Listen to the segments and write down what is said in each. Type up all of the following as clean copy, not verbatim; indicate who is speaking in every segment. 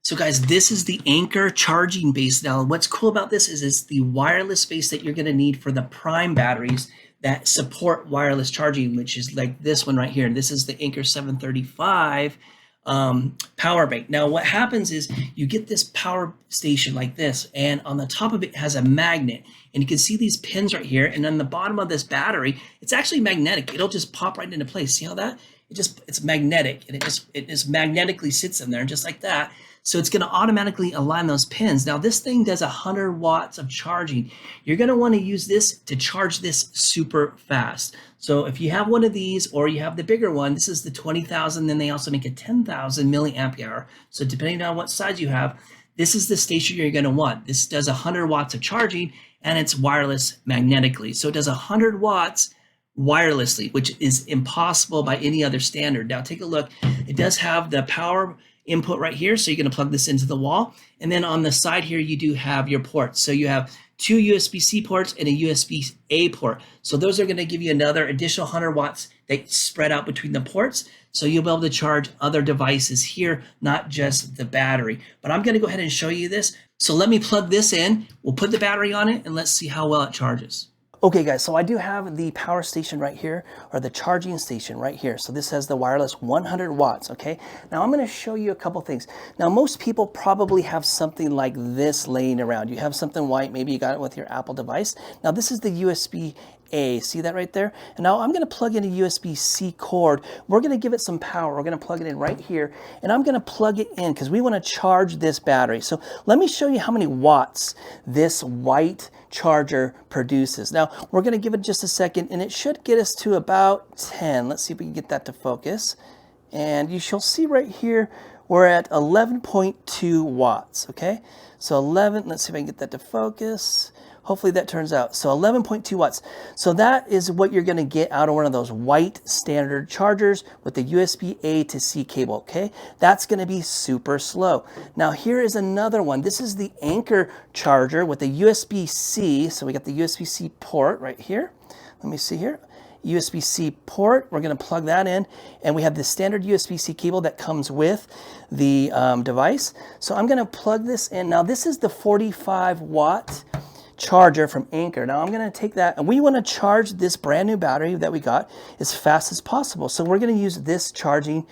Speaker 1: So guys, this is the Anker charging base. Now, what's cool about this is it's the wireless base that you're going to need for the prime batteries that support wireless charging, which is like this one right here. This is the Anker 735 power bank. Now, what happens is you get this power station like this, and on the top of it has a magnet, and you can see these pins right here. And on the bottom of this battery, it's actually magnetic. It'll just pop right into place. See how that? It's magnetic, and it just magnetically sits in there, just like that. So it's going to automatically align those pins. Now this thing does 100 watts of charging. You're going to want to use this to charge this super fast. So if you have one of these or you have the bigger one, this is the 20,000, then they also make a 10,000 milliamp hour. So depending on what size you have, this is the station you're going to want. This does 100 watts of charging, and it's wireless magnetically. So it does 100 watts wirelessly, which is impossible by any other standard. Now take a look. It does have the power input right here, so you're going to plug this into the wall, and then on the side here you do have your ports. So you have two USB-C ports and a USB-A port. So those are going to give you another additional 100 watts that spread out between the ports, so you'll be able to charge other devices here, not just the battery. But I'm going to go ahead and show you this. So let me plug this in, we'll put the battery on it, and let's see how well it charges. Okay guys, so I do have the power station right here, or the charging station right here. So this has the wireless 100 watts, okay? Now I'm gonna show you a couple things. Now most people probably have something like this laying around. You have something white, maybe you got it with your Apple device. Now this is the USB-A, see that right there? And now I'm gonna plug in a USB-C cord. We're gonna give it some power. We're gonna plug it in right here, and I'm gonna plug it in because we wanna charge this battery. So let me show you how many watts this white charger produces. Now we're going to give it just a second, and it should get us to about 10. Let's see if we can get that to focus. And you shall see right here we're at 11.2 watts. Okay, so 11. Let's see if I can get that to focus. Hopefully that turns out. So 11.2 watts. So that is what you're going to get out of one of those white standard chargers with the USB-A to C cable, okay? That's going to be super slow. Now here is another one. This is the Anker charger with the USB-C. So we got the USB-C port right here. Let me see here. USB-C port, we're going to plug that in, and we have the standard USB-C cable that comes with the device. So I'm going to plug this in. Now this is the 45 watt charger from Anker. Now I'm going to take that, and we want to charge this brand new battery that we got as fast as possible. So we're going to use this charging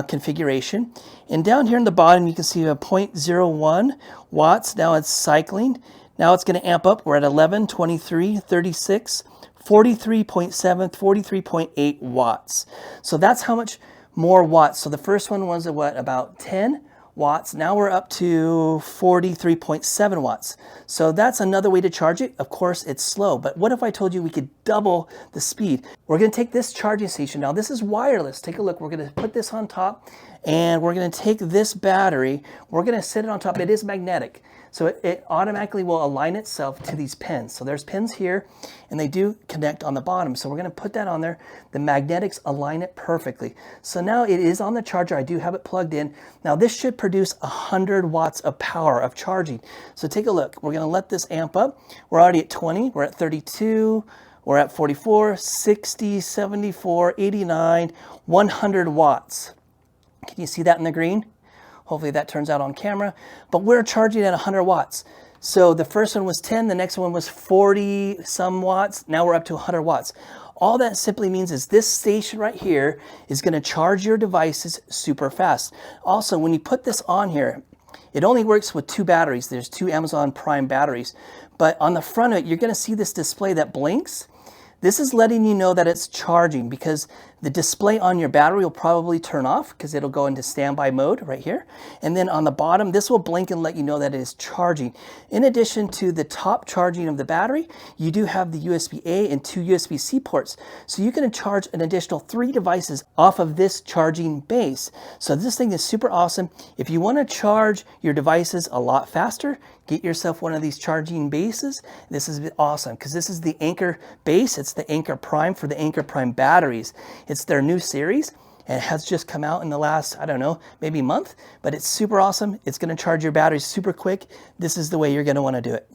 Speaker 1: configuration. And down here in the bottom you can see a 0.01 watts. Now it's cycling. Now it's going to amp up. We're at 11, 23, 36, 43.7, 43.8 watts. So that's how much more watts. So the first one was what, about 10 watts. Now we're up to 43.7 watts. So that's another way to charge it. Of course, it's slow, but what if I told you we could double the speed? We're going to take this charging station. Now this is wireless. Take a look. We're going to put this on top, and we're going to take this battery. We're going to set it on top. It is magnetic. So it automatically will align itself to these pins. So there's pins here, and they do connect on the bottom. So we're going to put that on there. The magnetics align it perfectly. So now it is on the charger. I do have it plugged in. Now this should produce 100 watts of power of charging. So take a look. We're going to let this amp up. We're already at 20. We're at 32. We're at 44, 60, 74, 89, 100 watts. Can you see that in the green? Hopefully that turns out on camera, but we're charging at 100 watts. So the first one was 10, the next one was 40 some watts. Now we're up to 100 watts. All that simply means is this station right here is going to charge your devices super fast. Also, when you put this on here, it only works with two batteries. There's two Amazon Prime batteries, but on the front of it, you're going to see this display that blinks. This is letting you know that it's charging, because the display on your battery will probably turn off because it'll go into standby mode right here. And then on the bottom, this will blink and let you know that it is charging. In addition to the top charging of the battery, you do have the USB-A and two USB-C ports. So you can charge an additional 3 devices off of this charging base. So this thing is super awesome. If you want to charge your devices a lot faster, get yourself one of these charging bases. This is awesome because this is the Anker base. It's the Anker Prime for the Anker Prime batteries. It's their new series, and it has just come out in the last, I don't know, maybe month, but it's super awesome. It's going to charge your batteries super quick. This is the way you're going to want to do it.